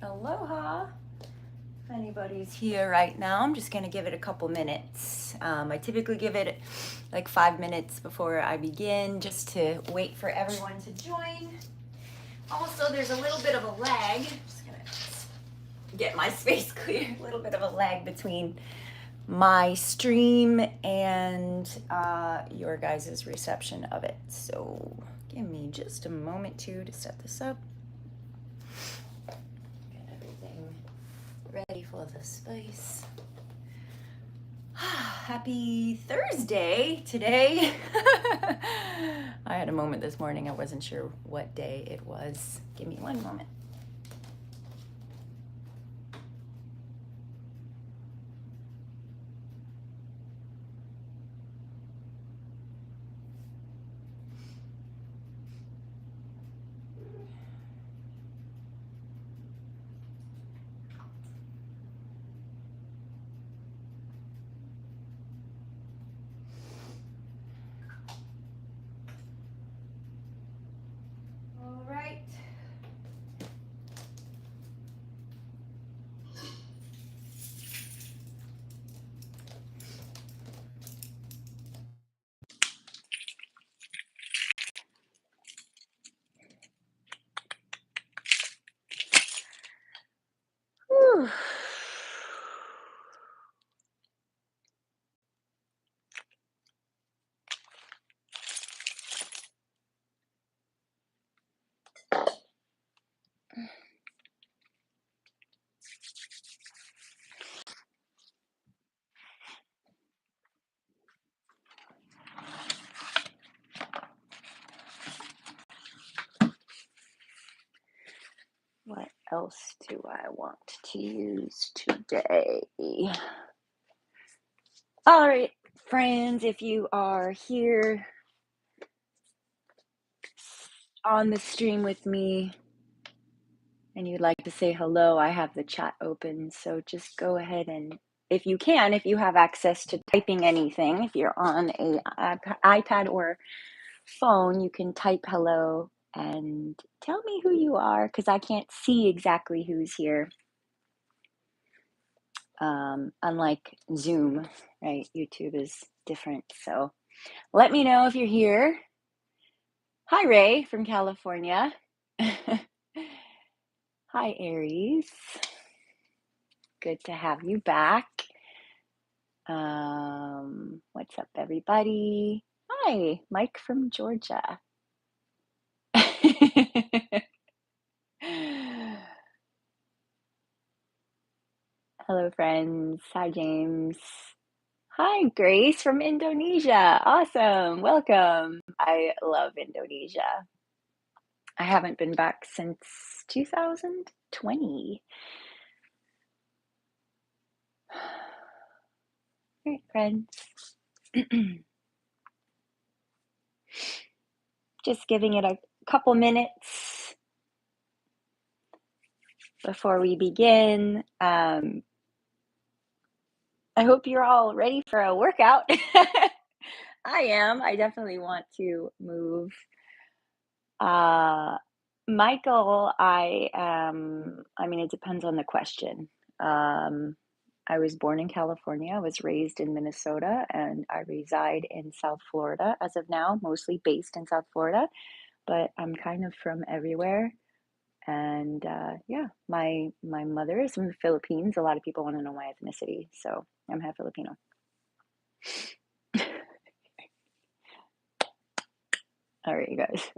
Aloha. If anybody's here right now, I'm just going to give it a couple minutes. I typically give it like 5 minutes before I begin just to wait for everyone to join. Also, there's a little bit of a lag. I'm just going to get my space clear. A little bit of a lag between my stream and your guys' reception of it. So give me just a moment to set this up. Ready for the space. Happy Thursday today. I had a moment this morning. I wasn't sure what day it was. Give me one moment. All right. Whew. What else do I want to use today? All right, friends, if you are here on the stream with me and you'd like to say hello, I have the chat open. So just go ahead and, if you can, if you have access to typing anything, if you're on a iPad or phone, you can type hello and tell me who you are, because I can't see exactly who's here. Unlike Zoom, right? YouTube is different. So let me know if you're here. Hi, Ray from California. Hi, Aries. Good to have you back. What's up, everybody? Hi, Mike from Georgia. Hello, friends. Hi, James. Hi, Grace from Indonesia. Awesome. Welcome. I love Indonesia. I haven't been back since 2020. All right, friends. Just giving it a couple minutes before we begin. I hope you're all ready for a workout. I am. I definitely want to move. Michael, I mean, it depends on the question. I was born in California, I was raised in Minnesota, and I reside in South Florida as of now, mostly based in South Florida, but I'm kind of from everywhere. And yeah, my mother is from the Philippines. A lot of people want to know my ethnicity, so I'm half Filipino. All right, you guys.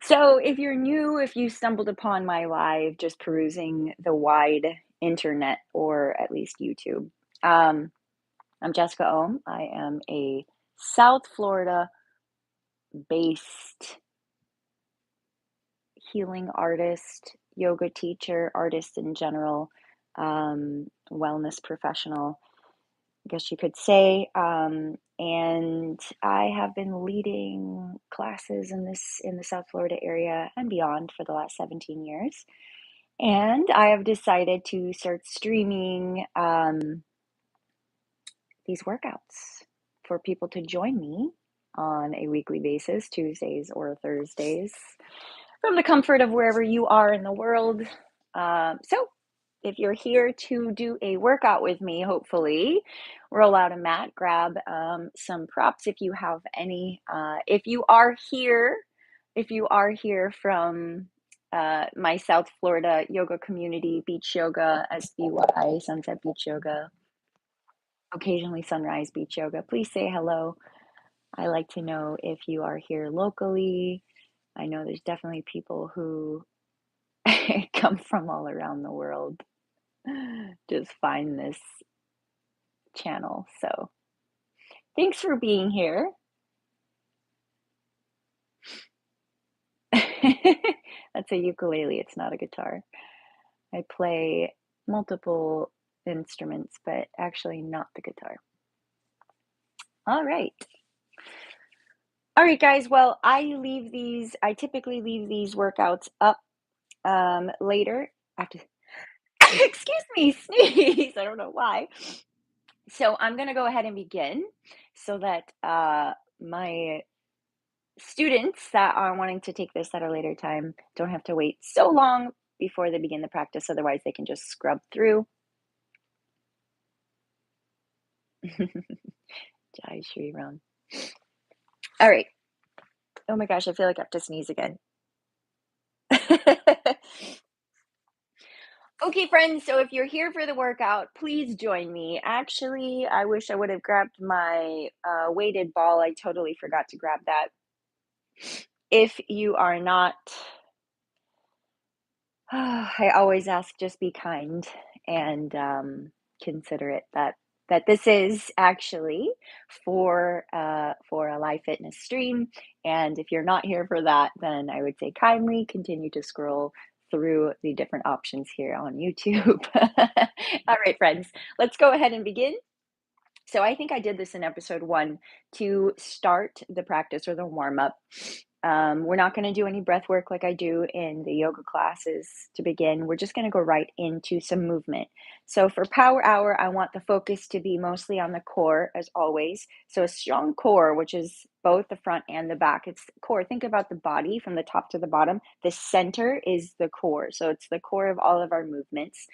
So if you're new, if you stumbled upon my live just perusing the wide internet or at least YouTube, I'm Jessica Ohm. I am a South Florida based healing artist, yoga teacher, artist in general, wellness professional, I guess you could say. And I have been leading classes in the South Florida area and beyond for the last 17 years. And I have decided to start streaming these workouts for people to join me on a weekly basis, Tuesdays or Thursdays. from the comfort of wherever you are in the world. So, if you're here to do a workout with me, hopefully, roll out a mat, grab some props if you have any. If you are here from my South Florida yoga community, beach yoga, SBY, Sunset Beach Yoga, occasionally Sunrise Beach Yoga, please say hello. I like to know if you are here locally. I know there's definitely people who come from all around the world. Just find this channel. So thanks for being here. That's a ukulele, it's not a guitar. I play multiple instruments, but actually not the guitar. All right. All right, guys. Well, I typically leave these workouts up later after, excuse me, sneeze. I don't know why. So I'm going to go ahead and begin so that my students that are wanting to take this at a later time don't have to wait so long before they begin the practice. Otherwise, they can just scrub through. Jai Shri Ram. All right. Oh my gosh, I feel like I have to sneeze again. Okay, friends, so if you're here for the workout, please join me. Actually, I wish I would have grabbed my weighted ball. I totally forgot to grab that. If you are not, I always ask, just be kind and considerate that this is actually for a live fitness stream. And if you're not here for that, then I would say kindly continue to scroll through the different options here on YouTube. All right, friends, let's go ahead and begin. So I think I did this in episode 1 to start the practice or the warm up. We're not going to do any breath work like I do in the yoga classes to begin. We're just going to go right into some movement. So for power hour, I want the focus to be mostly on the core as always. So a strong core, which is both the front and the back. It's the core. Think about the body from the top to the bottom. The center is the core. So it's the core of all of our movements.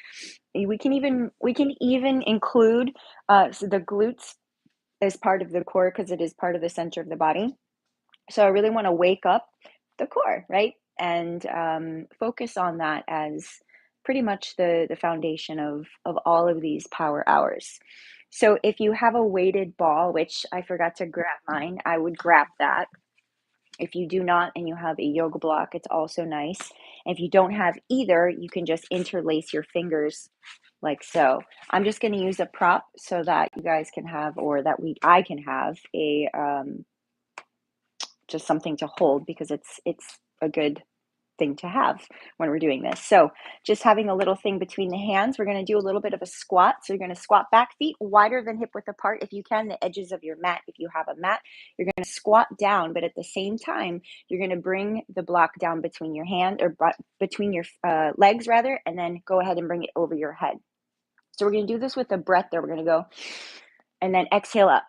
We can even include so the glutes as part of the core because it is part of the center of the body. So I really want to wake up the core, right? And focus on that as pretty much the foundation of all of these power hours. So if you have a weighted ball, which I forgot to grab mine, I would grab that. If you do not and you have a yoga block, it's also nice. And if you don't have either, you can just interlace your fingers like so. I'm just going to use a prop so that you guys can have, or that I can have a just something to hold because it's a good thing to have when we're doing this. So just having a little thing between the hands, we're going to do a little bit of a squat. So you're going to squat back, feet wider than hip width apart. If you can, the edges of your mat. If you have a mat, you're going to squat down, but at the same time, you're going to bring the block down between your hand or between your legs rather, and then go ahead and bring it over your head. So we're going to do this with a breath there. We're going to go and then exhale up.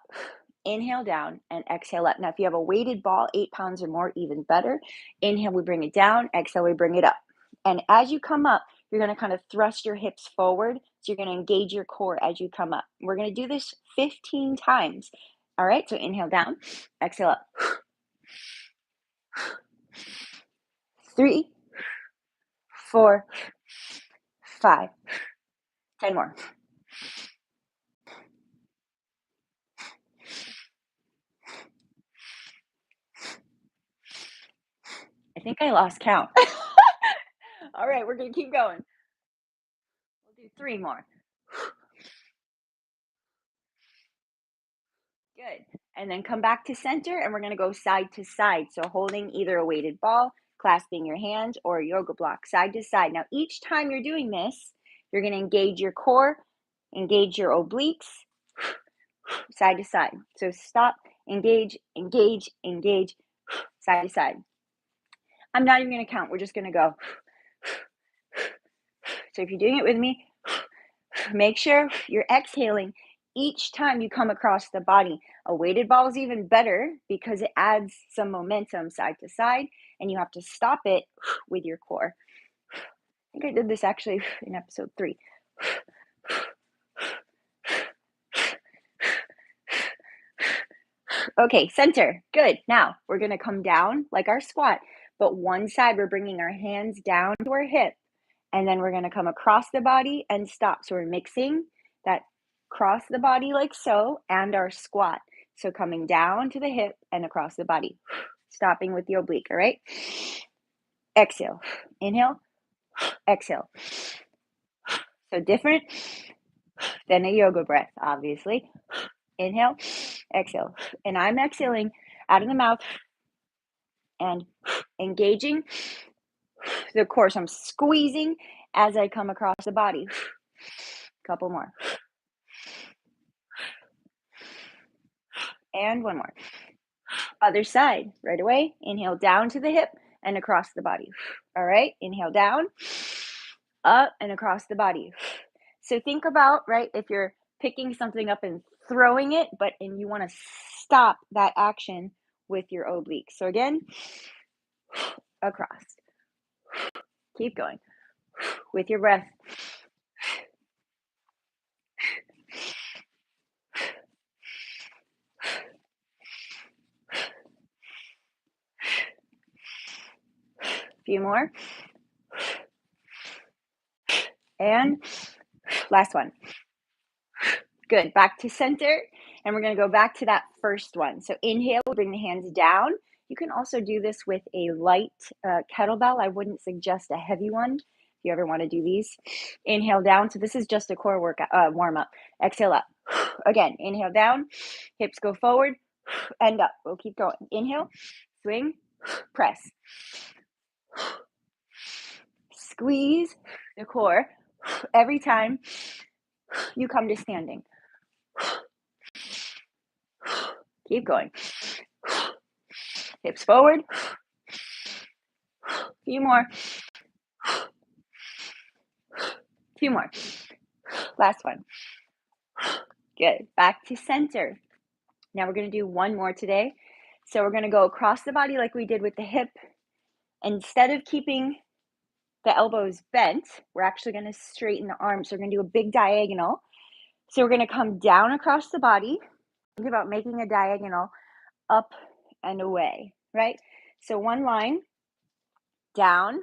Inhale down and exhale up. Now, if you have a weighted ball, 8 pounds or more, even better. Inhale, we bring it down. Exhale, we bring it up. And as you come up, you're going to kind of thrust your hips forward. So you're going to engage your core as you come up. We're going to do this 15 times. All right, so inhale down, exhale up. 3, 4, 5, 10 more. I think I lost count. All right, we're going to keep going. We'll do 3 more. Good. And then come back to center and we're going to go side to side. So holding either a weighted ball, clasping your hands, or a yoga block side to side. Now, each time you're doing this, you're going to engage your core, engage your obliques, side to side. So stop, engage, engage, engage, side to side. I'm not even going to count. We're just going to go. So if you're doing it with me, make sure you're exhaling each time you come across the body. A weighted ball is even better because it adds some momentum side to side, and you have to stop it with your core. I think I did this actually in episode 3. Okay, center. Good. Now we're going to come down like our squat, but one side we're bringing our hands down to our hip, and then we're going to come across the body and stop. So we're mixing that cross the body like so and our squat. So coming down to the hip and across the body, stopping with the oblique. All right. Exhale. Inhale. Exhale. So different than a yoga breath, obviously. Inhale, exhale. And I'm exhaling out of the mouth and engaging the core. So I'm squeezing as I come across the body. Couple more. And one more. Other side, right away. Inhale down to the hip and across the body. All right, inhale down, up and across the body. So think about, right, if you're picking something up and throwing it, and you want to stop that action with your oblique. So again, across. Keep going with your breath. Few more. And last one. Good. Back to center. And we're going to go back to that first one. So inhale, bring the hands down. You can also do this with a light kettlebell. I wouldn't suggest a heavy one if you ever want to do these. Inhale down. So this is just a core workout, warm up. Exhale up. Again, inhale down. Hips go forward and up. We'll keep going. Inhale, swing, press. Squeeze the core every time you come to standing. Keep going. Hips forward. Few more. Few more. Last one. Good. Back to center. Now we're going to do one more today. So we're going to go across the body like we did with the hip. Instead of keeping the elbows bent, we're actually going to straighten the arms. So we're going to do a big diagonal. So we're going to come down across the body. Think about making a diagonal up and away, right? So one line, down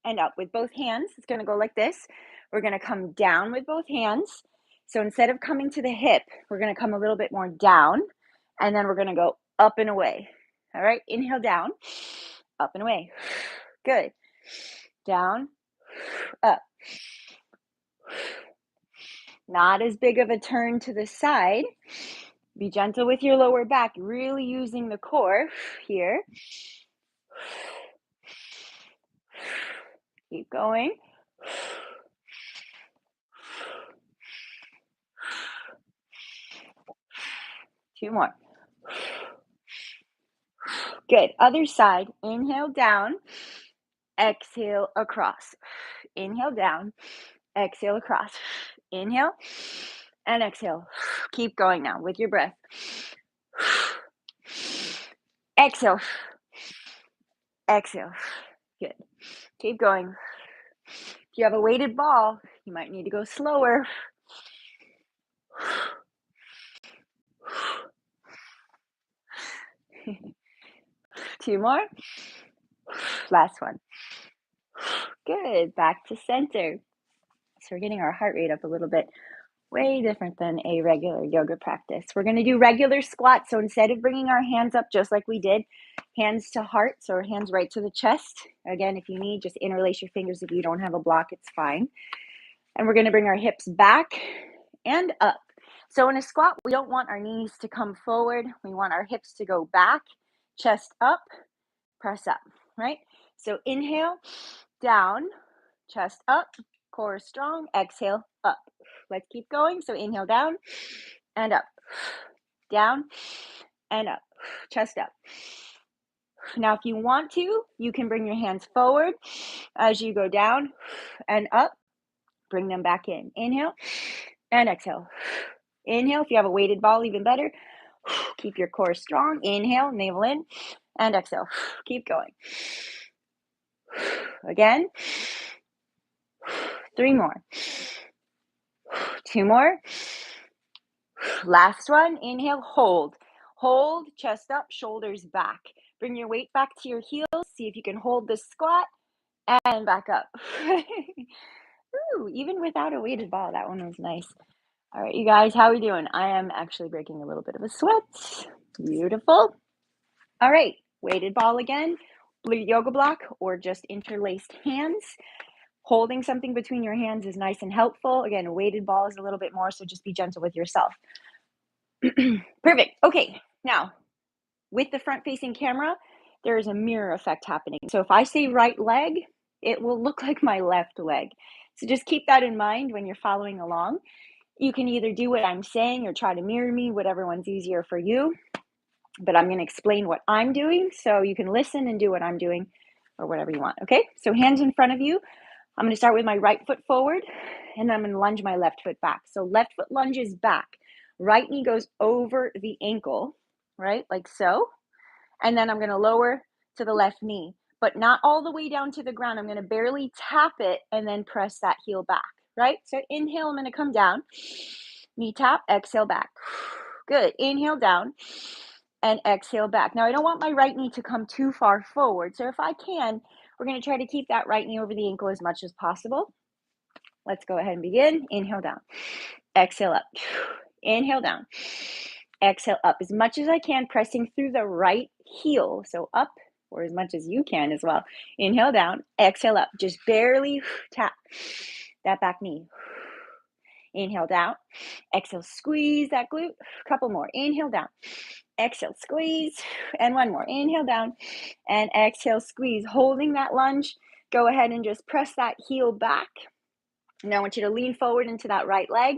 and up with both hands. It's going to go like this. We're going to come down with both hands. So instead of coming to the hip, we're going to come a little bit more down, and then we're going to go up and away. All right, inhale down, up and away. Good. Down, up. Not as big of a turn to the side. Be gentle with your lower back, really using the core here. Keep going. Two more. Good. Other side. Inhale down. Exhale across. Inhale down. Exhale across. Inhale and exhale. Keep going now with your breath. Exhale. Exhale. Good. Keep going. If you have a weighted ball, you might need to go slower. Two more. Last one. Good. Back to center. So we're getting our heart rate up a little bit. Way different than a regular yoga practice. We're going to do regular squats. So instead of bringing our hands up just like we did, hands to heart, so hands right to the chest. Again, if you need, just interlace your fingers. If you don't have a block, it's fine. And we're going to bring our hips back and up. So in a squat, we don't want our knees to come forward. We want our hips to go back, chest up, press up, right? So inhale, down, chest up, core strong, exhale, up. Let's keep going. So inhale down and up, down and up, chest up. Now, if you want to, you can bring your hands forward as you go down and up. Bring them back in. Inhale and exhale. Inhale. If you have a weighted ball, even better. Keep your core strong. Inhale, navel in, and exhale. Keep going. Again. 3 more. 2 more. Last one. Inhale, hold. Hold, chest up, shoulders back. Bring your weight back to your heels. See if you can hold the squat and back up. Ooh, even without a weighted ball, that one was nice. All right, you guys, how are we doing? I am actually breaking a little bit of a sweat. Beautiful. All right, weighted ball again, blue yoga block, or just interlaced hands. Holding something between your hands is nice and helpful. Again, a weighted ball is a little bit more, so just be gentle with yourself. Perfect. Okay, now with the front-facing camera, there is a mirror effect happening. So if I say right leg, it will look like my left leg. So just keep that in mind when you're following along. You can either do what I'm saying or try to mirror me, whatever one's easier for you. But I'm going to explain what I'm doing so you can listen and do what I'm doing or whatever you want. Okay, so hands in front of you. I'm going to start with my right foot forward, and then I'm going to lunge my left foot back. So left foot lunges back. Right knee goes over the ankle, right, like so. And then I'm going to lower to the left knee, but not all the way down to the ground. I'm going to barely tap it and then press that heel back, right? So inhale, I'm going to come down. Knee tap, exhale back. Good. Inhale down and exhale back. Now, I don't want my right knee to come too far forward. So if I can, we're going to try to keep that right knee over the ankle as much as possible. Let's go ahead and begin. Inhale down. Exhale up. Inhale down. Exhale up as much as I can, pressing through the right heel. So up, or as much as you can as well. Inhale down. Exhale up. Just barely tap that back knee. Inhale down. Exhale, squeeze that glute. Couple more. Inhale down. Exhale, squeeze. And one more. Inhale down. And exhale, squeeze. Holding that lunge. Go ahead and just press that heel back. Now I want you to lean forward into that right leg.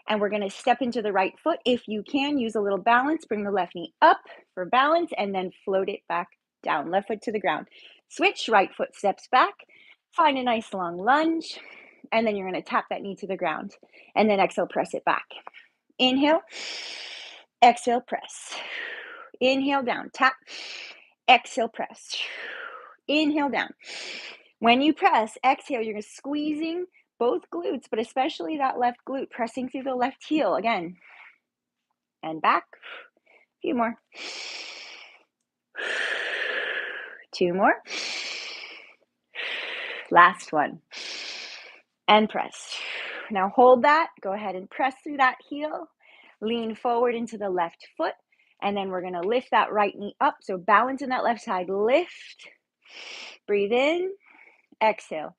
And we're going to step into the right foot. If you can, use a little balance. Bring the left knee up for balance and then float it back down. Left foot to the ground. Switch. Right foot steps back. Find a nice long lunge. And then you're going to tap that knee to the ground. And then exhale, press it back. Inhale. Exhale, press. Inhale down. Tap. Exhale, press. Inhale down. When you press, exhale, you're squeezing both glutes, but especially that left glute, pressing through the left heel again. And back. A few more. 2 more. Last one. And press. Now hold that. Go ahead and press through that heel. Lean forward into the left foot. And then we're going to lift that right knee up. So balance in that left side. Lift. Breathe in. Exhale.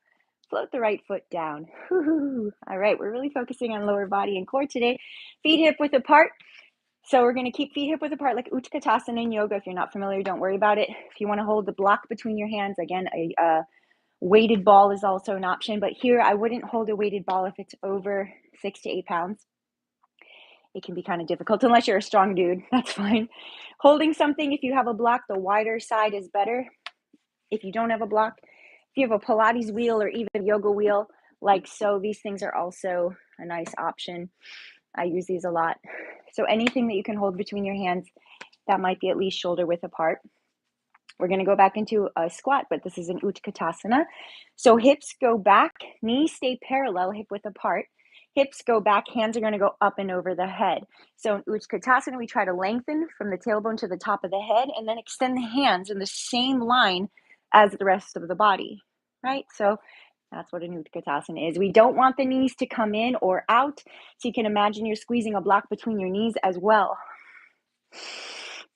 Float the right foot down. All right, we're really focusing on lower body and core today. Feet hip width apart. So we're going to keep feet hip width apart like Utkatasana in yoga. If you're not familiar, don't worry about it. If you want to hold the block between your hands, again, a weighted ball is also an option. But here, I wouldn't hold a weighted ball if it's over 6 to 8 pounds. It can be kind of difficult unless you're a strong dude. That's fine. Holding something, if you have a block, the wider side is better. If you don't have a block, if you have a Pilates wheel or even a yoga wheel, like so, these things are also a nice option. I use these a lot. So anything that you can hold between your hands, that might be at least shoulder width apart. We're going to go back into a squat, but this is an Utkatasana. So hips go back, knees stay parallel, hip width apart. Hips go back, hands are going to go up and over the head. So in Utkatasana, we try to lengthen from the tailbone to the top of the head and then extend the hands in the same line as the rest of the body, right? So that's what an Utkatasana is. We don't want the knees to come in or out. So you can imagine you're squeezing a block between your knees as well.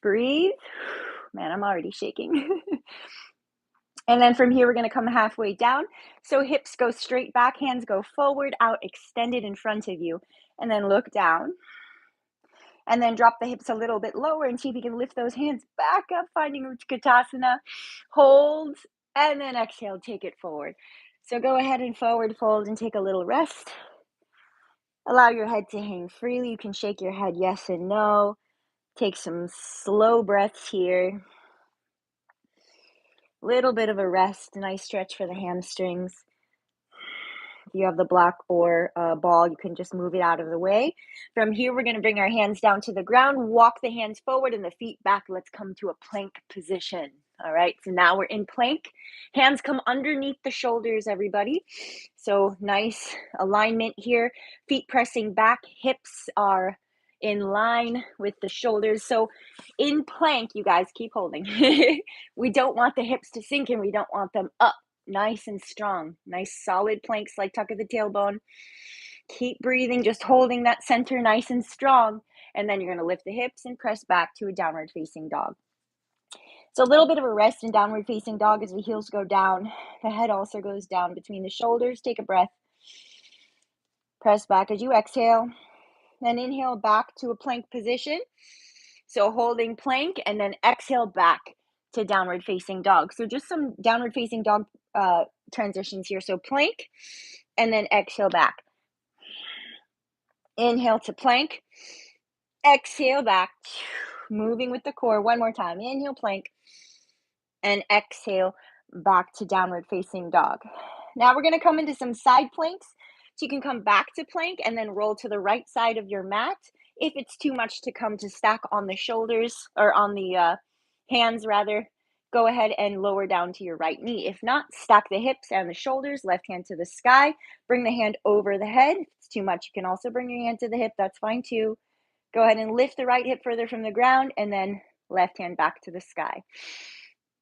Breathe. Man, I'm already shaking. And then from here, we're going to come halfway down. So hips go straight back, hands go forward, out, extended in front of you. And then look down. And then drop the hips a little bit lower and see if you can lift those hands back up, finding Utkatasana. Hold, and then exhale, take it forward. So go ahead and forward fold and take a little rest. Allow your head to hang freely. You can shake your head yes and no. Take some slow breaths here. Little bit of a rest, nice stretch for the hamstrings. If you have the block or ball, you can just move it out of the way. From here, we're going to bring our hands down to the ground, walk the hands forward and the feet back. Let's come to a plank position. All right, so now we're in plank. Hands come underneath the shoulders, everybody. So nice alignment here. Feet pressing back, hips are in line with the shoulders. So in plank, you guys keep holding. We don't want the hips to sink and we don't want them up. Nice and strong. Nice solid planks like tuck of the tailbone. Keep breathing, just holding that center nice and strong. And then you're going to lift the hips and press back to a downward facing dog. So a little bit of a rest in downward facing dog as the heels go down. The head also goes down between the shoulders. Take a breath. Press back as you exhale. Then inhale back to a plank position. So holding plank and then exhale back to downward facing dog. So just some downward facing dog transitions here. So plank and then exhale back. Inhale to plank. Exhale back. Moving with the core. One more time. Inhale plank. And exhale back to downward facing dog. Now we're going to come into some side planks. So you can come back to plank and then roll to the right side of your mat. If it's too much to come to stack on the shoulders or on the hands rather, go ahead and lower down to your right knee. If not, stack the hips and the shoulders, left hand to the sky. Bring the hand over the head. If it's too much, you can also bring your hand to the hip. That's fine too. Go ahead and lift the right hip further from the ground and then left hand back to the sky.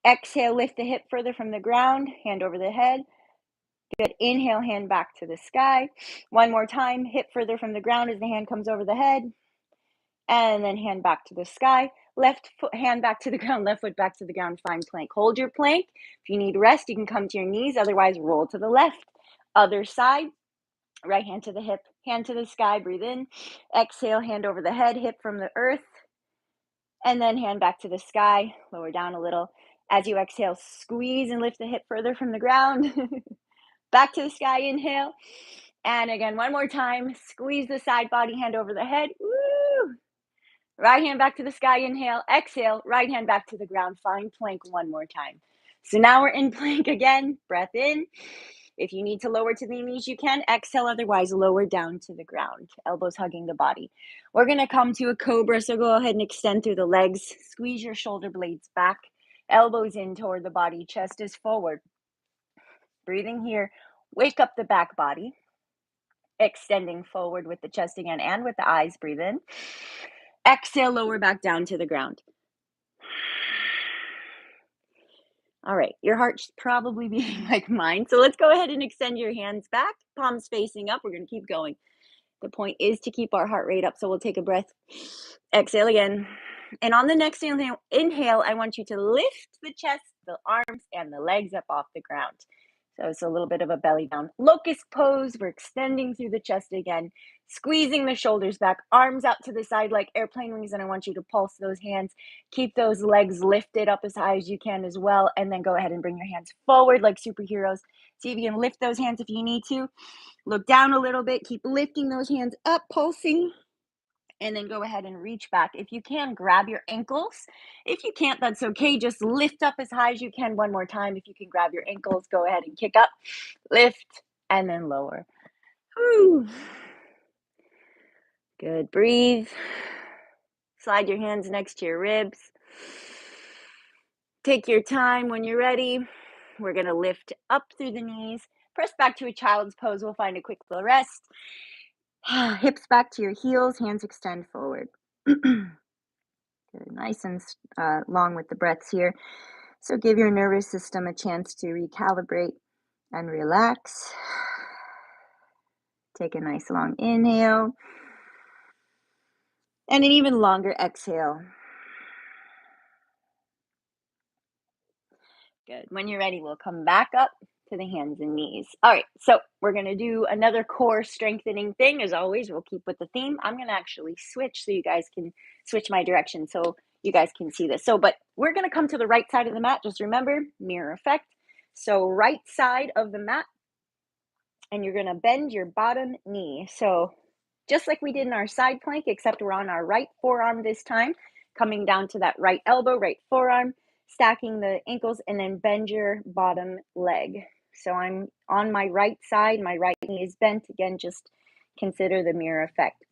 Exhale, lift the hip further from the ground, hand over the head. Good. Inhale, hand back to the sky. One more time, hip further from the ground as the hand comes over the head. And then hand back to the sky. Left foot, hand back to the ground, left foot back to the ground. Find plank. Hold your plank. If you need rest, you can come to your knees. Otherwise, roll to the left. Other side. Right hand to the hip, hand to the sky. Breathe in. Exhale, hand over the head, hip from the earth. And then hand back to the sky. Lower down a little. As you exhale, squeeze and lift the hip further from the ground. Back to the sky, inhale. And again, one more time. Squeeze the side body, hand over the head. Woo! Right hand back to the sky, inhale. Exhale, right hand back to the ground. Find plank one more time. So now we're in plank again. Breath in. If you need to lower to the knees, you can. Exhale, otherwise lower down to the ground. Elbows hugging the body. We're going to come to a cobra, so go ahead and extend through the legs. Squeeze your shoulder blades back. Elbows in toward the body. Chest is forward. Breathing here. Wake up the back body. Extending forward with the chest again and with the eyes. Breathe in. Exhale, lower back down to the ground. All right, your heart's probably beating like mine. So let's go ahead and extend your hands back, palms facing up. We're going to keep going. The point is to keep our heart rate up. So we'll take a breath. Exhale again. And on the next inhale, I want you to lift the chest, the arms, and the legs up off the ground. So it's a little bit of a belly down. Locust pose. We're extending through the chest again, squeezing the shoulders back, arms out to the side like airplane wings. And I want you to pulse those hands. Keep those legs lifted up as high as you can as well. And then go ahead and bring your hands forward like superheroes. See if you can lift those hands if you need to. Look down a little bit. Keep lifting those hands up, pulsing. And then go ahead and reach back. If you can, grab your ankles. If you can't, that's okay. Just lift up as high as you can one more time. If you can grab your ankles, go ahead and kick up, lift, and then lower. Whew. Good. Breathe. Slide your hands next to your ribs. Take your time when you're ready. We're going to lift up through the knees. Press back to a child's pose. We'll find a quick little rest. Hips back to your heels, hands extend forward. Good, nice and long with the breaths here. So give your nervous system a chance to recalibrate and relax. Take a nice long inhale. And an even longer exhale. Good. When you're ready, we'll come back up to the hands and knees. All right, so we're going to do another core strengthening thing. As always, we'll keep with the theme. I'm going to actually switch so you guys can switch my direction so you guys can see this. But we're going to come to the right side of the mat. Just remember, mirror effect. So right side of the mat, and you're going to bend your bottom knee. So just like we did in our side plank, except we're on our right forearm this time, coming down to that right elbow, right forearm, stacking the ankles, and then bend your bottom leg. So I'm on my right side, my right knee is bent. Again, just consider the mirror effect.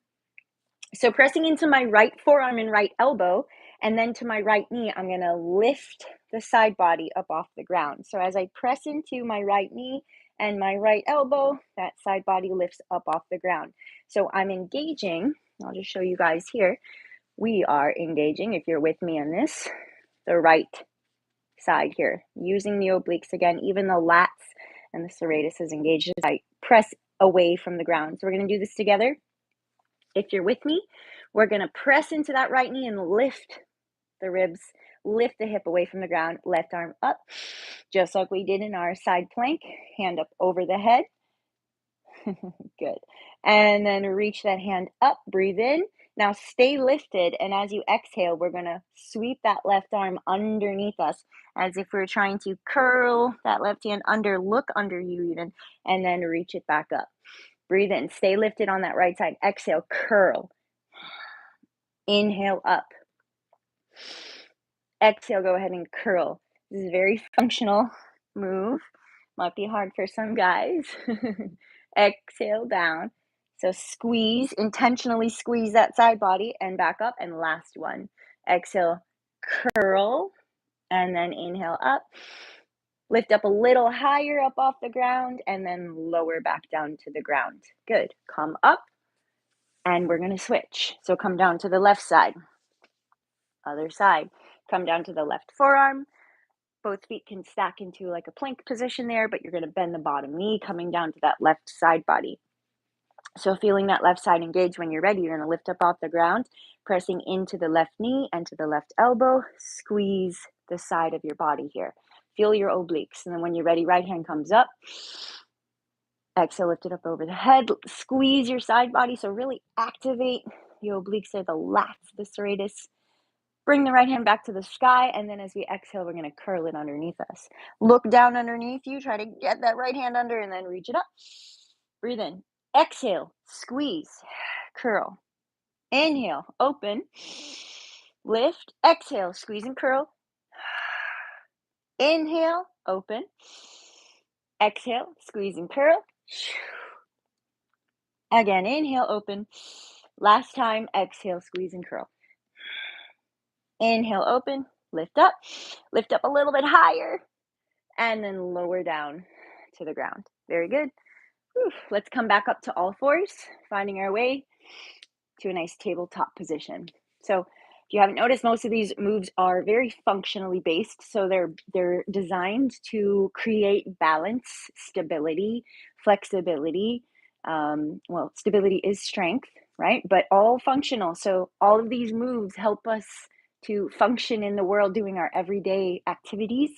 So pressing into my right forearm and right elbow, and then to my right knee, I'm going to lift the side body up off the ground. So as I press into my right knee and my right elbow, that side body lifts up off the ground. So I'm engaging, I'll just show you guys here. We are engaging, if you're with me on this, the right side here, using the obliques again, even the lats and the serratus is engaged as I press away from the ground. So we're going to do this together. If you're with me, we're going to press into that right knee and lift the ribs, lift the hip away from the ground, left arm up, just like we did in our side plank, hand up over the head. Good. And then reach that hand up, breathe in. Now stay lifted, and as you exhale, we're going to sweep that left arm underneath us as if we're trying to curl that left hand under, look under you even, and then reach it back up. Breathe in, stay lifted on that right side. Exhale, curl. Inhale up. Exhale, go ahead and curl. This is a very functional move. Might be hard for some guys. Exhale down. So squeeze, intentionally squeeze that side body and back up. And last one. Exhale, curl, and then inhale up. Lift up a little higher up off the ground and then lower back down to the ground. Good. Come up and we're going to switch. So come down to the left side. Other side. Come down to the left forearm. Both feet can stack into like a plank position there, but you're going to bend the bottom knee coming down to that left side body. So feeling that left side engage when you're ready, you're going to lift up off the ground, pressing into the left knee and to the left elbow. Squeeze the side of your body here. Feel your obliques. And then when you're ready, right hand comes up. Exhale, lift it up over the head. Squeeze your side body. So really activate the obliques there, the lats, the serratus. Bring the right hand back to the sky, and then as we exhale, we're going to curl it underneath us. Look down underneath you. Try to get that right hand under and then reach it up. Breathe in. Exhale. Squeeze. Curl. Inhale. Open. Lift. Exhale. Squeeze and curl. Inhale. Open. Exhale. Squeeze and curl. Again. Inhale. Open. Last time. Exhale. Squeeze and curl. Inhale, open, lift up a little bit higher, and then lower down to the ground. Very good. Whew. Let's come back up to all fours, finding our way to a nice tabletop position. So if you haven't noticed, most of these moves are very functionally based. So they're designed to create balance, stability, flexibility. Stability is strength, right? But all functional. So all of these moves help us to function in the world doing our everyday activities,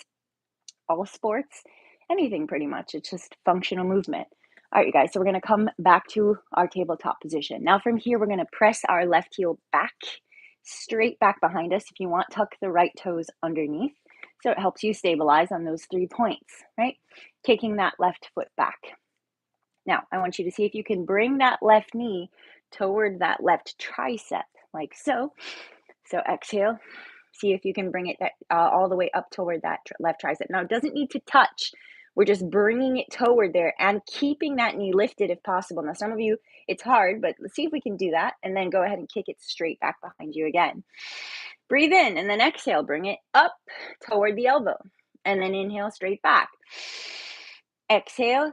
all sports, anything pretty much. It's just functional movement. All right, you guys, so we're going to come back to our tabletop position. Now from here, we're going to press our left heel back, straight back behind us. If you want, tuck the right toes underneath. So it helps you stabilize on those 3 points, right? Taking that left foot back. Now, I want you to see if you can bring that left knee toward that left tricep, like so. So exhale, see if you can bring it all the way up toward that left tricep. Now, it doesn't need to touch. We're just bringing it toward there and keeping that knee lifted if possible. Now, some of you, it's hard, but let's see if we can do that. And then go ahead and kick it straight back behind you again. Breathe in and then exhale. Bring it up toward the elbow. And then inhale straight back. Exhale,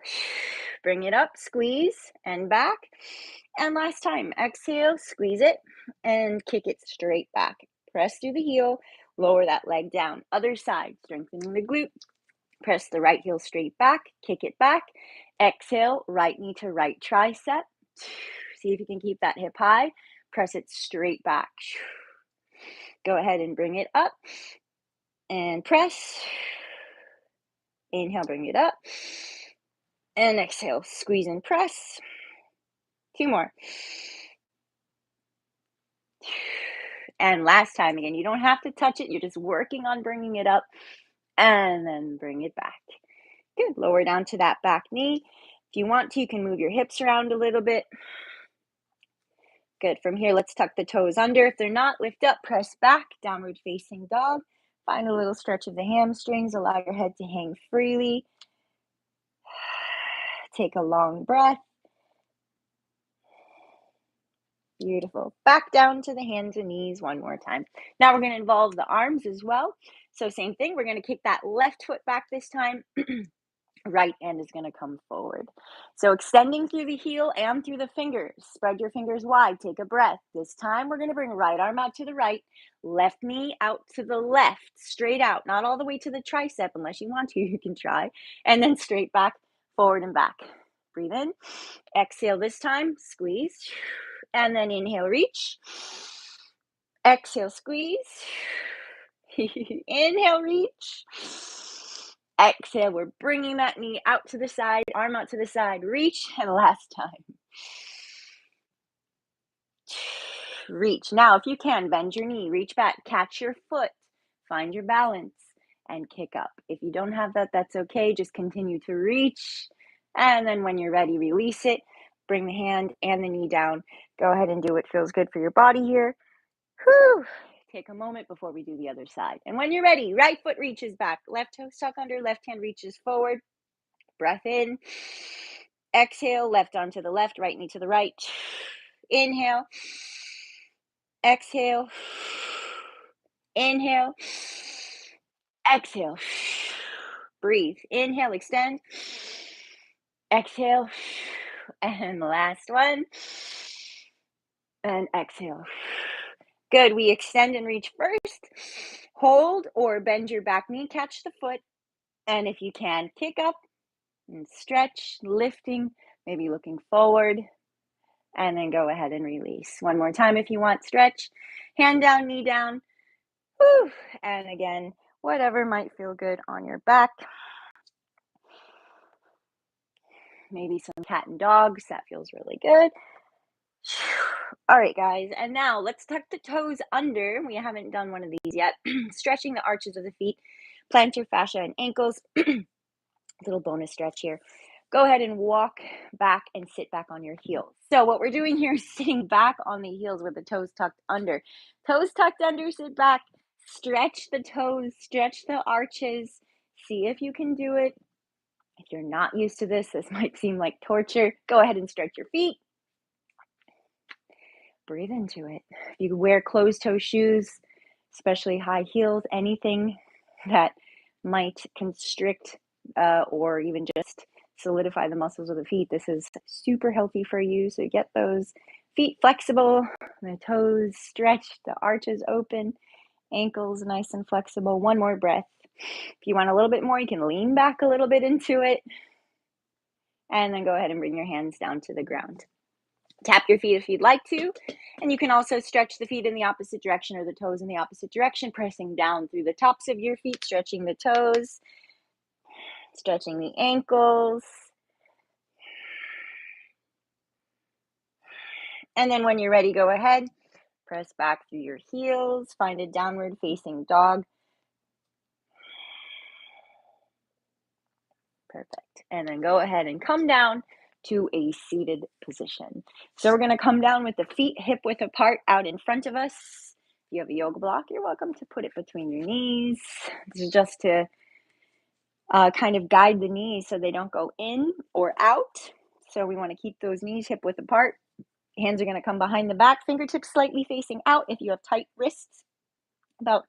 bring it up, squeeze and back. And last time, exhale, squeeze it and kick it straight back. Press through the heel, lower that leg down. Other side, strengthening the glute. Press the right heel straight back, kick it back. Exhale, right knee to right tricep. See if you can keep that hip high. Press it straight back. Go ahead and bring it up and press. Inhale, bring it up. And exhale, squeeze and press. 2 more. And last time again, you don't have to touch it. You're just working on bringing it up and then bring it back. Good. Lower down to that back knee. If you want to, you can move your hips around a little bit. Good. From here, let's tuck the toes under. If they're not, lift up, press back, downward facing dog. Find a little stretch of the hamstrings. Allow your head to hang freely. Take a long breath. Beautiful. Back down to the hands and knees one more time. Now we're going to involve the arms as well. So same thing, we're going to kick that left foot back this time. Right hand is going to come forward. So extending through the heel and through the fingers. Spread your fingers wide. Take a breath. This time we're going to bring right arm out to the right, left knee out to the left, straight out, not all the way to the tricep unless you want to, you can try. And then straight back, forward and back. Breathe in. Exhale this time, squeeze. And then inhale, reach. Exhale, squeeze. Inhale, reach. Exhale, we're bringing that knee out to the side, arm out to the side, reach, and last time. Reach. Now, if you can, bend your knee, reach back, catch your foot, find your balance, and kick up. If you don't have that, that's okay. Just continue to reach, and then when you're ready, release it. Bring the hand and the knee down. Go ahead and do what feels good for your body here. Whew. Take a moment before we do the other side. And when you're ready, right foot reaches back, left toe tuck under, left hand reaches forward. Breath in. Exhale, left arm to the left, right knee to the right. Inhale. Exhale. Inhale. Exhale. Breathe. Inhale, extend. Exhale. And the last one. And exhale. Good. We extend and reach first. Hold or bend your back knee, catch the foot. And if you can, kick up and stretch, lifting, maybe looking forward. And then go ahead and release. One more time if you want. Stretch. Hand down, knee down. Whew. And again, whatever might feel good on your back. Maybe some cat and dogs. That feels really good. All right, guys, and now let's tuck the toes under. We haven't done one of these yet. Stretching the arches of the feet, plantar fascia and ankles. Little bonus stretch here. Go ahead and walk back and sit back on your heels. So what we're doing here is sitting back on the heels with the toes tucked under. Toes tucked under, sit back, stretch the toes, stretch the arches. See if you can do it. If you're not used to this might seem like torture. Go ahead and stretch your feet. Breathe into it. If you wear closed-toe shoes, especially high heels, anything that might constrict or even just solidify the muscles of the feet, this is super healthy for you. So get those feet flexible, the toes stretched, the arches open, ankles nice and flexible. One more breath. If you want a little bit more, you can lean back a little bit into it. And then go ahead and bring your hands down to the ground. Tap your feet if you'd like to, and you can also stretch the feet in the opposite direction or the toes in the opposite direction, pressing down through the tops of your feet, stretching the toes, stretching the ankles. And then when you're ready, go ahead, press back through your heels, find a downward facing dog. Perfect. And then go ahead and come down to a seated position. So we're going to come down with the feet hip width apart out in front of us. If you have a yoga block, you're welcome to put it between your knees. This is just to kind of guide the knees so they don't go in or out. So we want to keep those knees hip width apart. Hands are going to come behind the back, fingertips slightly facing out if you have tight wrists, about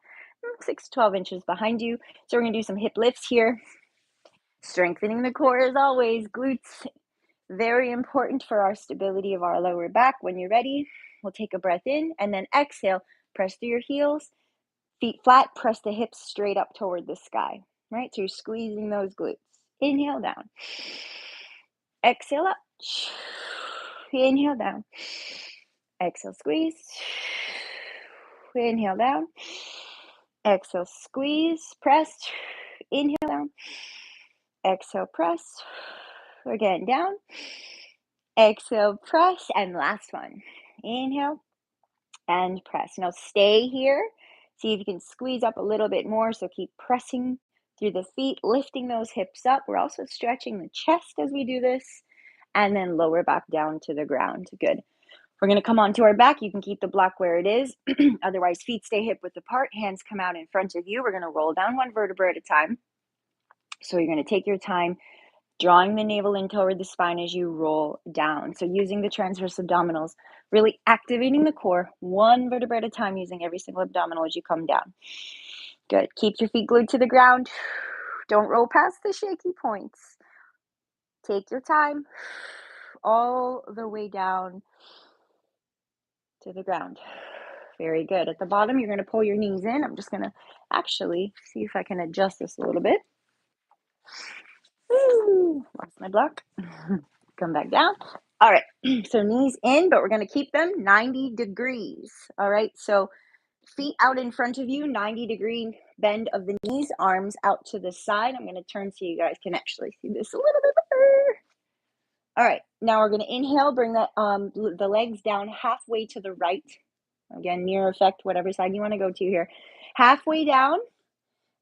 6 to 12 inches behind you. So we're going to do some hip lifts here. Strengthening the core as always. Glutes, very important for our stability of our lower back. When you're ready, we'll take a breath in and then exhale. Press through your heels, feet flat, press the hips straight up toward the sky, right? So you're squeezing those glutes. Inhale down. Exhale up. Inhale down. Exhale, squeeze. Inhale down. Exhale, squeeze. Press. Inhale down. Exhale, press. Again, down. Exhale, press. And last one. Inhale and press. Now stay here. See if you can squeeze up a little bit more. So keep pressing through the feet, lifting those hips up. We're also stretching the chest as we do this. And then lower back down to the ground. Good. We're going to come onto our back. You can keep the block where it is. Otherwise, feet stay hip width apart. Hands come out in front of you. We're going to roll down one vertebra at a time. So you're going to take your time, drawing the navel in toward the spine as you roll down. So using the transverse abdominals, really activating the core, one vertebra at a time, using every single abdominal as you come down. Good. Keep your feet glued to the ground. Don't roll past the shaky points. Take your time all the way down to the ground. Very good. At the bottom, you're going to pull your knees in. I'm just going to actually see if I can adjust this a little bit. Woo, lost my block. Come back down. All right. So knees in, but we're going to keep them 90 degrees. All right. So feet out in front of you, 90-degree bend of the knees, arms out to the side. I'm going to turn so you guys can actually see this a little bit better. All right, now we're going to inhale, bring the legs down halfway to the right. Again, mirror effect, whatever side you want to go to here. Halfway down,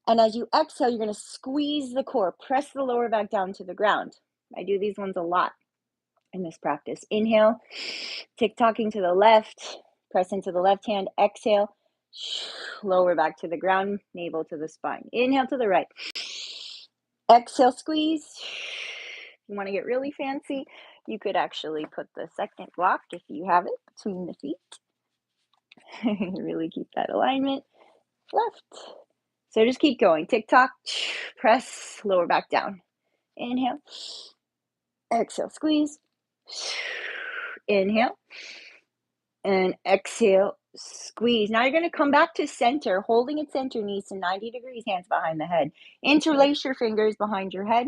and as you exhale, you're going to squeeze the core, press the lower back down to the ground. I do these ones a lot in this practice. Inhale, tick-tocking to the left, press into the left hand, exhale, lower back to the ground, navel to the spine. Inhale to the right. Exhale, squeeze. You want to get really fancy, you could actually put the second block, if you have it, between the feet. Really keep that alignment. Left. So just keep going. Tick tock, press, lower back down. Inhale. Exhale, squeeze. Inhale. And exhale, squeeze. Now you're going to come back to center, holding at center, knees to 90 degrees, hands behind the head. Interlace your fingers behind your head.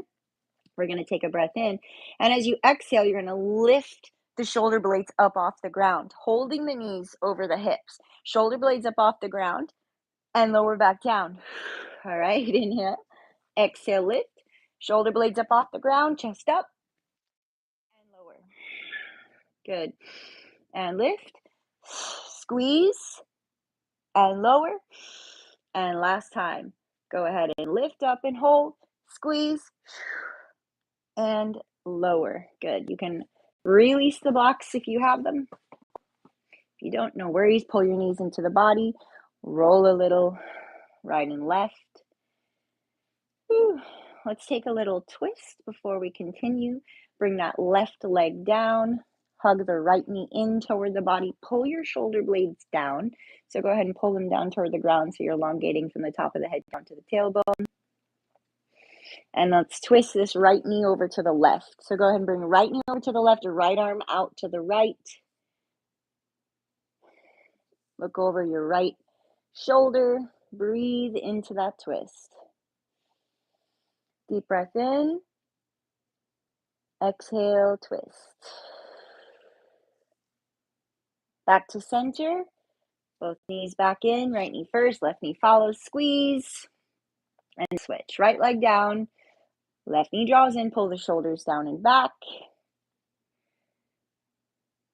We're going to take a breath in. And as you exhale, you're going to lift the shoulder blades up off the ground, holding the knees over the hips. Shoulder blades up off the ground and lower back down. All right, inhale. Exhale, lift. Shoulder blades up off the ground, chest up and lower. Good. And lift. Squeeze and lower. And last time, go ahead and lift up and hold. Squeeze and lower. Good. You can release the blocks if you have them. If you don't, no worries. Pull your knees into the body. Roll a little right and left. Whew. Let's take a little twist before we continue. Bring that left leg down. Hug the right knee in toward the body. Pull your shoulder blades down. So go ahead and pull them down toward the ground so you're elongating from the top of the head down to the tailbone. And let's twist this right knee over to the left. So go ahead and bring right knee over to the left, right arm out to the right. Look over your right shoulder. Breathe into that twist. Deep breath in. Exhale, twist. Back to center. Both knees back in. Right knee first, left knee follows. Squeeze. And switch. Right leg down. Left knee draws in. Pull the shoulders down and back.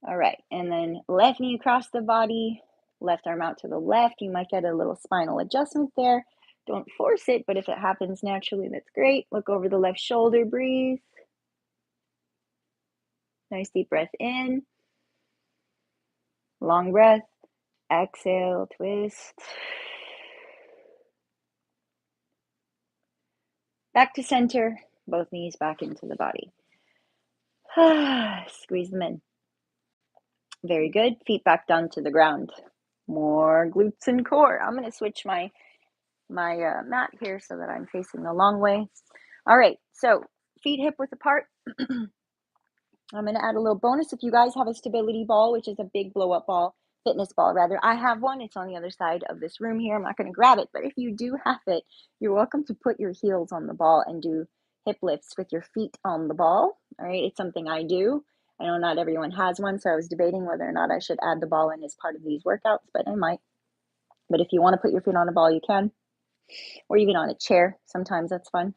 All right. And then left knee across the body. Left arm out to the left. You might get a little spinal adjustment there. Don't force it, but if it happens naturally, that's great. Look over the left shoulder. Breathe. Nice deep breath in. Long breath. Exhale, twist. Back to center. Both knees back into the body. Squeeze them in. Very good. Feet back down to the ground. More glutes and core. I'm going to switch my mat here so that I'm facing the long way. All right. So feet hip width apart. I'm going to add a little bonus. If you guys have a stability ball, which is a big blow up ball, fitness ball rather, I have one. It's on the other side of this room here. I'm not going to grab it, but if you do have it, you're welcome to put your heels on the ball and do hip lifts with your feet on the ball. All right. It's something I do. I know not everyone has one, so I was debating whether or not I should add the ball in as part of these workouts, but I might. But if you want to put your feet on a ball, you can, or even on a chair. Sometimes that's fun.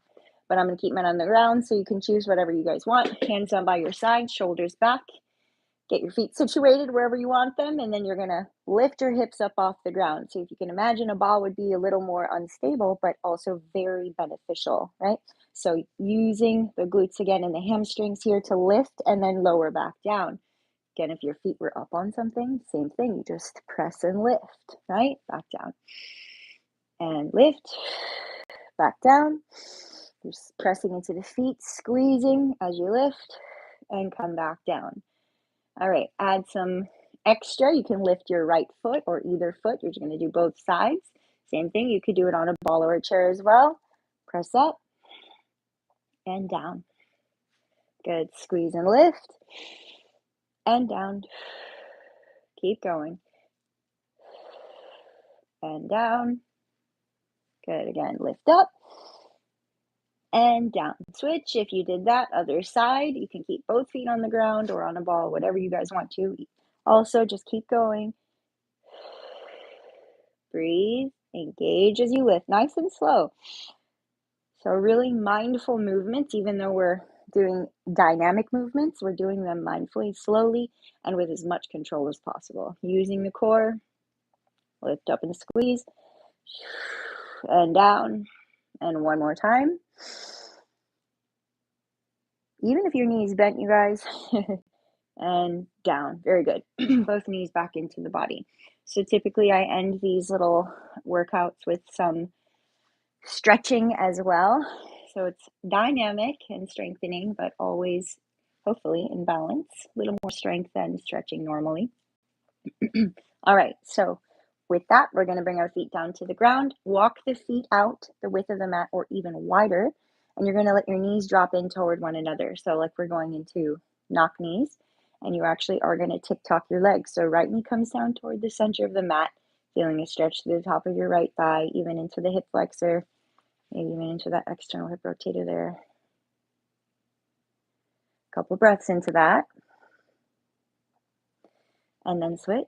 But I'm going to keep mine on the ground, so you can choose whatever you guys want. Hands down by your side, shoulders back. Get your feet situated wherever you want them, and then you're going to lift your hips up off the ground. So if you can imagine, a ball would be a little more unstable, but also very beneficial, right? So using the glutes again and the hamstrings here to lift and then lower back down. Again, if your feet were up on something, same thing. You just press and lift, right? Back down. And lift, back down. Just pressing into the feet, squeezing as you lift, and come back down. All right, add some extra. You can lift your right foot or either foot. You're just going to do both sides. Same thing, you could do it on a ball or a chair as well. Press up and down. Good. Squeeze and lift and down. Keep going. And down. Good. Again, lift up and down. Switch. If you did that other side, you can keep both feet on the ground or on a ball, whatever you guys want to. Also, just keep going. Breathe. Engage as you lift. Nice and slow. So really mindful movements, even though we're doing dynamic movements, we're doing them mindfully, slowly, and with as much control as possible. Using the core, lift up and squeeze, and down, and one more time. Even if your knees bent, you guys, and down. Very good. Both knees back into the body. So typically I end these little workouts with some stretching as well. So it's dynamic and strengthening, but always hopefully in balance. A little more strength than stretching normally. All right, so with that, we're going to bring our feet down to the ground. Walk the feet out the width of the mat or even wider, and you're going to let your knees drop in toward one another. So like we're going into knock knees, and you actually are going to tick-tock your legs. So right knee comes down toward the center of the mat, feeling a stretch to the top of your right thigh, even into the hip flexor, maybe even into that external hip rotator there. A couple breaths into that. And then switch.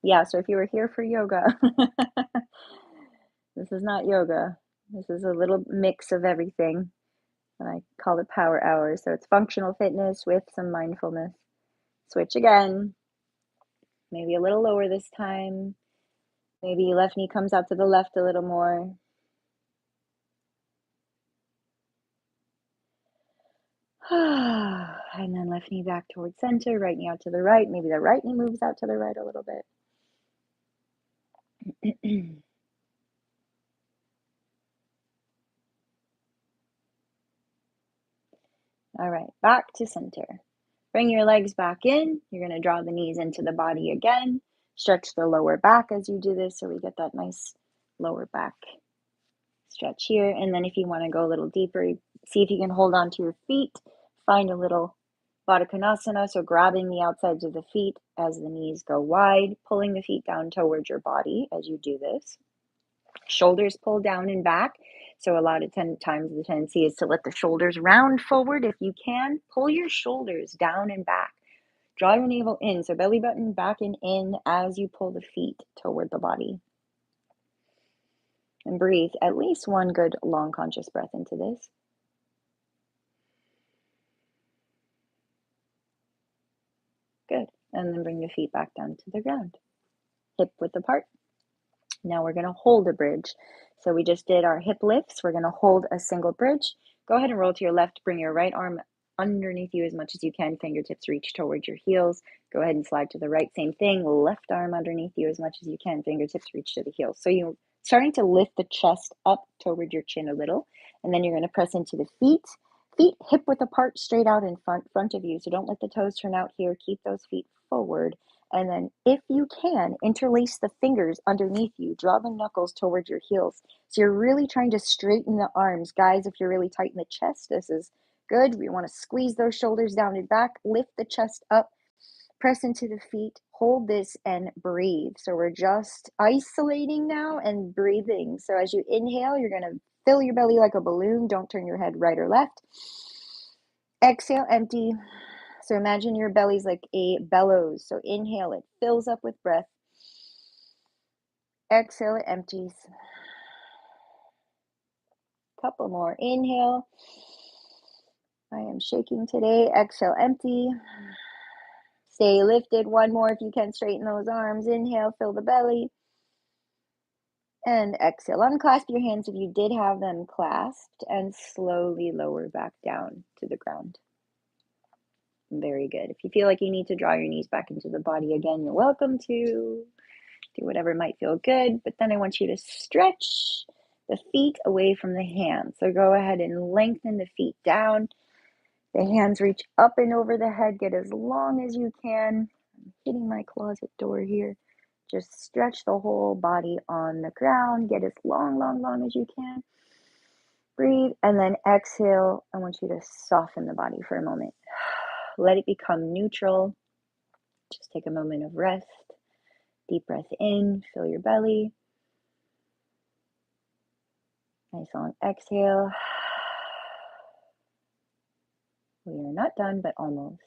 Yeah, so if you were here for yoga, this is not yoga. This is a little mix of everything. And I call it power hour. So it's functional fitness with some mindfulness. Switch again. Maybe a little lower this time. Maybe your left knee comes out to the left a little more. And then left knee back towards center, right knee out to the right. Maybe the right knee moves out to the right a little bit. All right, back to center. Bring your legs back in. You're going to draw the knees into the body again. Stretch the lower back as you do this, so we get that nice lower back stretch here. And then if you want to go a little deeper, see if you can hold on to your feet. Find a little Baddha Konasana, so grabbing the outsides of the feet as the knees go wide, pulling the feet down towards your body as you do this. Shoulders pull down and back. So a lot of times the tendency is to let the shoulders round forward. If you can, pull your shoulders down and back. Draw your navel in, so belly button back and in as you pull the feet toward the body. And breathe at least one good long conscious breath into this. Good. And then bring the feet back down to the ground. Hip width apart. Now we're going to hold a bridge. So we just did our hip lifts. We're going to hold a single bridge. Go ahead and roll to your left. Bring your right arm underneath you as much as you can. Fingertips reach towards your heels. Go ahead and slide to the right. Same thing. Left arm underneath you as much as you can. Fingertips reach to the heels. So you're starting to lift the chest up toward your chin a little. And then you're going to press into the feet. Feet hip width apart, straight out in front of you. So don't let the toes turn out here. Keep those feet forward. And then if you can, interlace the fingers underneath you. Draw the knuckles towards your heels. So you're really trying to straighten the arms. Guys, if you're really tight in the chest, this is good. We want to squeeze those shoulders down and back. Lift the chest up. Press into the feet. Hold this and breathe. So we're just isolating now and breathing. So as you inhale, you're going to fill your belly like a balloon. Don't turn your head right or left. Exhale, empty. So imagine your belly's like a bellows. So inhale, it fills up with breath. Exhale, it empties. Couple more. Inhale. I am shaking today. Exhale, empty. Stay lifted. One more if you can. Straighten those arms. Inhale, fill the belly. And exhale. Unclasp your hands if you did have them clasped and slowly lower back down to the ground. Very good. If you feel like you need to draw your knees back into the body again, you're welcome to. Do whatever might feel good, but then I want you to stretch the feet away from the hands. So go ahead and lengthen the feet down. The hands reach up and over the head, get as long as you can. I'm hitting my closet door here. Just stretch the whole body on the ground, get as long as you can. Breathe, and then exhale. I want you to soften the body for a moment. Let it become neutral. Just take a moment of rest. Deep breath in, fill your belly. Nice long exhale. We are not done, but almost.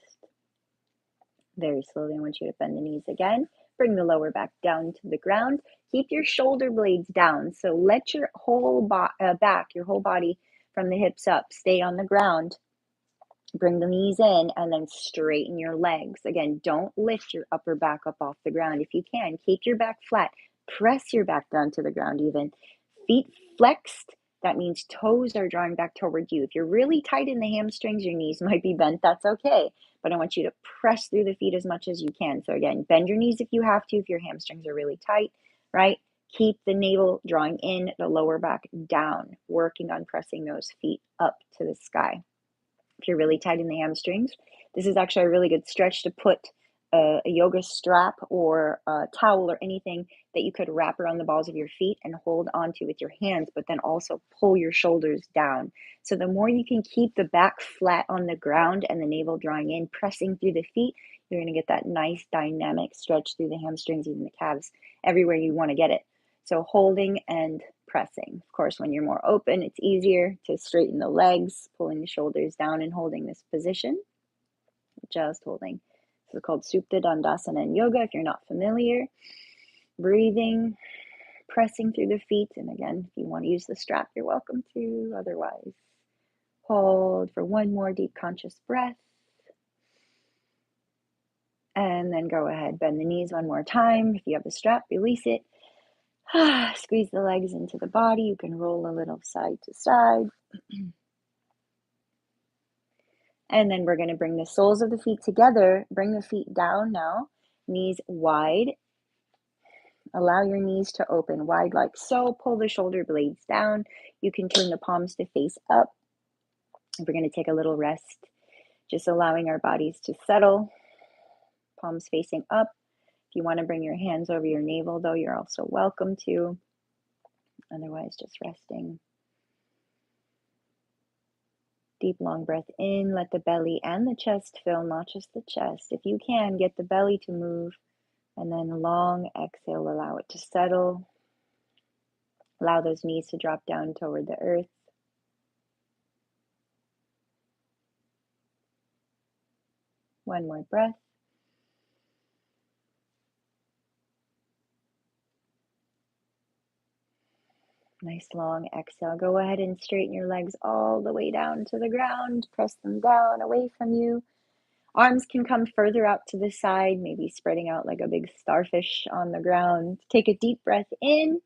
Very slowly, I want you to bend the knees again. Bring the lower back down to the ground. Keep your shoulder blades down. So let your whole back, your whole body from the hips up, stay on the ground. Bring the knees in and then straighten your legs. Again, don't lift your upper back up off the ground. If you can, keep your back flat. Press your back down to the ground even. Feet flexed. That means toes are drawing back toward you. If you're really tight in the hamstrings, your knees might be bent. That's okay. But I want you to press through the feet as much as you can. So again, bend your knees if you have to, if your hamstrings are really tight, right? Keep the navel drawing in, the lower back down, working on pressing those feet up to the sky. If you're really tight in the hamstrings, this is actually a really good stretch to put a yoga strap or a towel or anything that you could wrap around the balls of your feet and hold onto with your hands, but then also pull your shoulders down. So the more you can keep the back flat on the ground and the navel drawing in, pressing through the feet, you're going to get that nice dynamic stretch through the hamstrings, even the calves, everywhere you want to get it. So holding and pressing. Of course, when you're more open, it's easier to straighten the legs, pulling the shoulders down and holding this position. Just holding. This is called Supta Dandasana in yoga if you're not familiar. Breathing, pressing through the feet. And again, if you want to use the strap, you're welcome to. Otherwise, hold for one more deep conscious breath. And then go ahead, bend the knees one more time. If you have the strap, release it. Squeeze the legs into the body. You can roll a little side to side. And then we're going to bring the soles of the feet together. Bring the feet down now. Knees wide. Allow your knees to open wide like so. Pull the shoulder blades down. You can turn the palms to face up. We're going to take a little rest. Just allowing our bodies to settle. Palms facing up. If you want to bring your hands over your navel, though, you're also welcome to. Otherwise, just resting. Deep, long breath in. Let the belly and the chest fill, not just the chest. If you can, get the belly to move. And then long exhale, allow it to settle. Allow those knees to drop down toward the earth. One more breath. Nice long exhale. Go ahead and straighten your legs all the way down to the ground. Press them down away from you. Arms can come further out to the side, maybe spreading out like a big starfish on the ground. Take a deep breath in.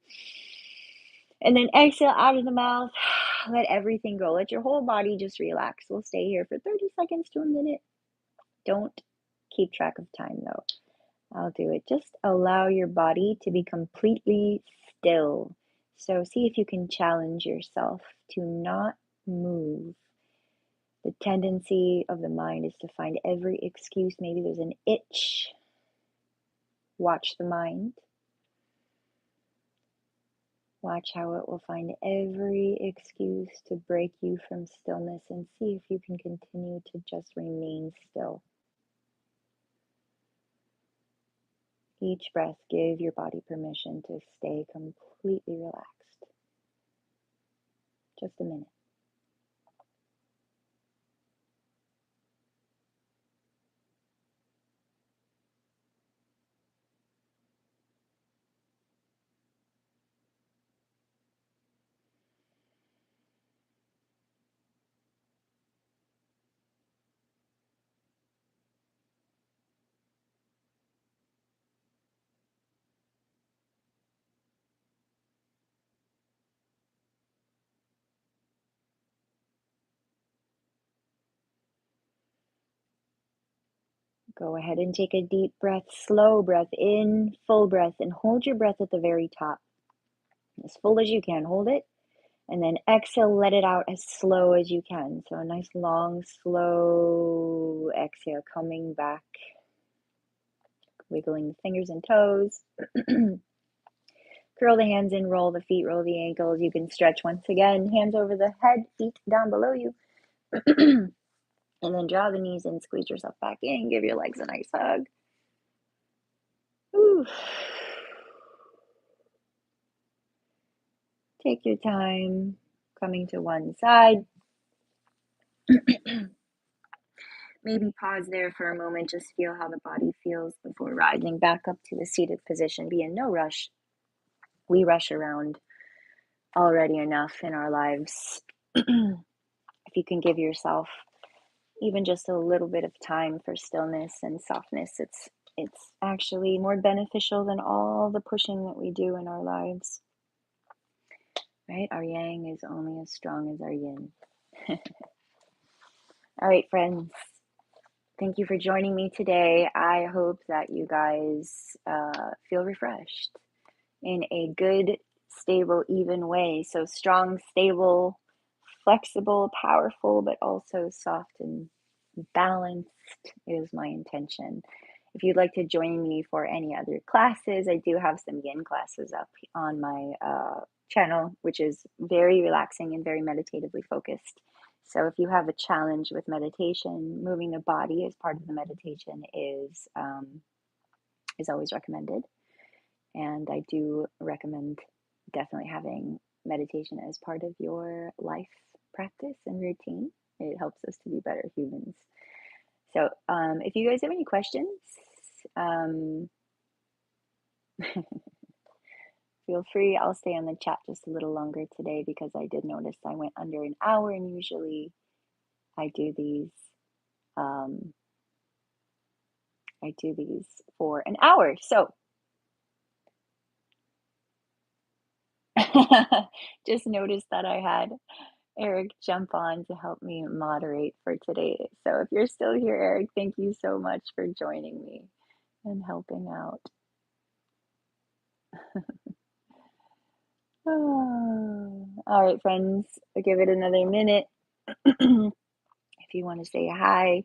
And then exhale out of the mouth. Let everything go. Let your whole body just relax. We'll stay here for 30 seconds to a minute. Don't keep track of time though. I'll do it. Just allow your body to be completely still. So see if you can challenge yourself to not move. The tendency of the mind is to find every excuse. Maybe there's an itch. Watch the mind. Watch how it will find every excuse to break you from stillness and see if you can continue to just remain still. Each breath, give your body permission to stay completely relaxed. Just a minute. Go ahead and take a deep breath, slow breath in, full breath, and hold your breath at the very top. As full as you can, hold it. And then exhale, let it out as slow as you can. So a nice long, slow exhale, coming back, wiggling the fingers and toes. Curl the hands in, roll the feet, roll the ankles. You can stretch once again, hands over the head, feet down below you. And then draw the knees in, squeeze yourself back in, give your legs a nice hug. Ooh. Take your time, coming to one side. Maybe pause there for a moment, just feel how the body feels before rising back up to a seated position. Be in no rush. We rush around already enough in our lives. If you can give yourself even just a little bit of time for stillness and softness, it's actually more beneficial than all the pushing that we do in our lives. Right? Our yang is only as strong as our yin. All right, friends. Thank you for joining me today. I hope that you guys feel refreshed in a good, stable, even way. So strong, stable, flexible, powerful, but also soft and balanced is my intention. If you'd like to join me for any other classes, I do have some yin classes up on my channel, which is very relaxing and very meditatively focused. So if you have a challenge with meditation, moving the body as part of the meditation is always recommended. And I do recommend definitely having meditation as part of your life practice and routine. It helps us to be better humans. So if you guys have any questions, feel free. I'll stay on the chat just a little longer today because I did notice I went under an hour, and usually I do these for an hour. So just noticed that I had Eric jump on to help me moderate for today. So if you're still here, Eric, thank you so much for joining me and helping out. Oh. All right, friends, I'll give it another minute. If you want to say hi,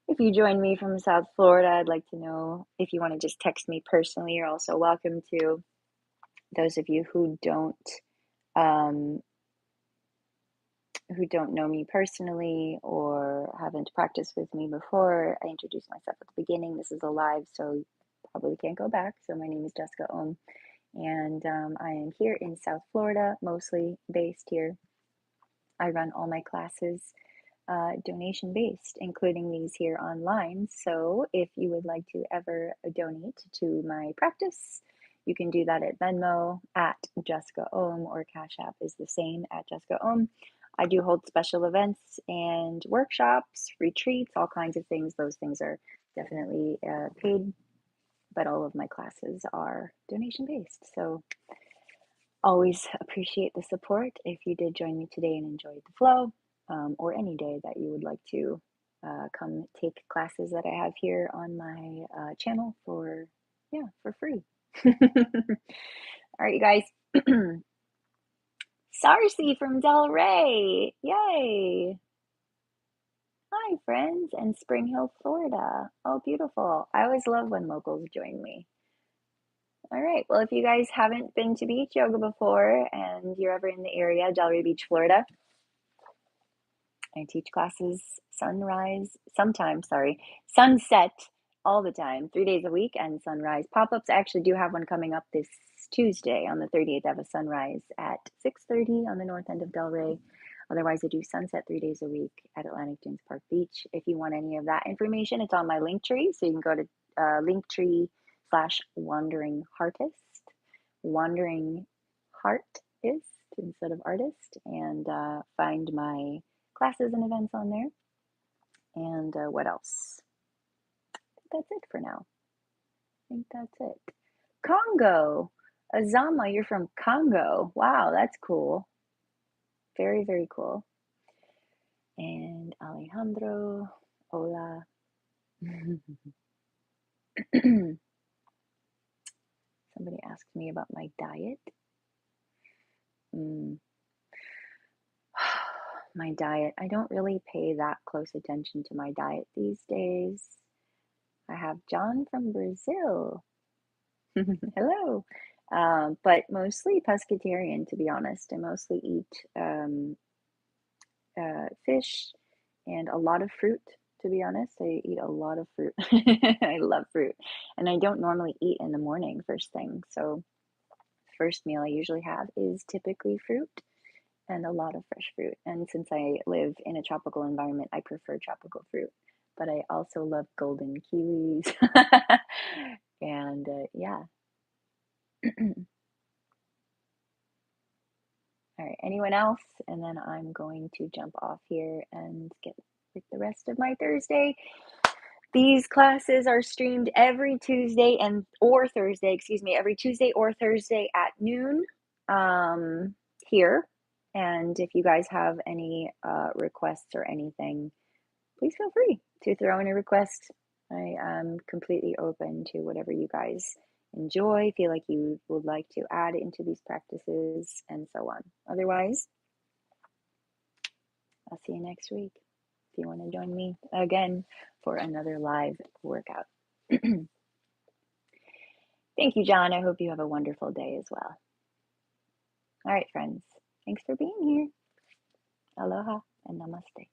if you join me from South Florida, I'd like to know. If you want to just text me personally, you're also welcome to. Those of you who don't know me personally or haven't practiced with me before, I introduced myself at the beginning. This is a live, so you probably can't go back. So my name is Jessica Ohm, and I am here in South Florida, mostly based here. I run all my classes donation based, including these here online. So if you would like to ever donate to my practice, you can do that at Venmo at Jessica Ohm, or CashApp is the same at Jessica Ohm. I do hold special events and workshops, retreats, all kinds of things. Those things are definitely paid, but all of my classes are donation based. So always appreciate the support. If you did join me today and enjoyed the flow, or any day that you would like to come take classes that I have here on my channel for free. All right, you guys. Sarcy from Del Rey. Yay. Hi, friends, in Spring Hill, Florida. Oh, beautiful. I always love when locals join me. All right. Well, if you guys haven't been to beach yoga before and you're ever in the area, Delray Beach, Florida, I teach classes sunset all the time, 3 days a week, and sunrise pop-ups. I actually do have one coming up this Tuesday on the 30th. I have a sunrise at 6:30 on the north end of Delray. Otherwise, I do sunset 3 days a week at Atlantic Dunes Park Beach. If you want any of that information, it's on my Linktree. So you can go to linktree/wanderingheartist, wandering heartist instead of artist, and find my classes and events on there. And what else? I think that's it for now. Congo. Azama, you're from Congo. Wow, that's cool. Very, very cool. And Alejandro, hola. Somebody asked me about my diet. My diet. I don't really pay that close attention to my diet these days. I have John from Brazil. Hello. But mostly pescatarian, to be honest. I mostly eat fish and a lot of fruit, to be honest. I eat a lot of fruit. I love fruit. And I don't normally eat in the morning first thing. So, first meal I usually have is typically fruit and a lot of fresh fruit. And since I live in a tropical environment, I prefer tropical fruit. But I also love golden kiwis. And yeah. All right, anyone else? And then I'm going to jump off here and get with the rest of my Thursday. These classes are streamed every Tuesday or Thursday, every Tuesday or Thursday at noon here. And if you guys have any requests or anything, please feel free to throw in a request. I am completely open to whatever you guys enjoy, feel like you would like to add into these practices, and so on. Otherwise, I'll see you next week if you want to join me again for another live workout. Thank you, John. I hope you have a wonderful day as well. All right, friends. Thanks for being here. Aloha and namaste.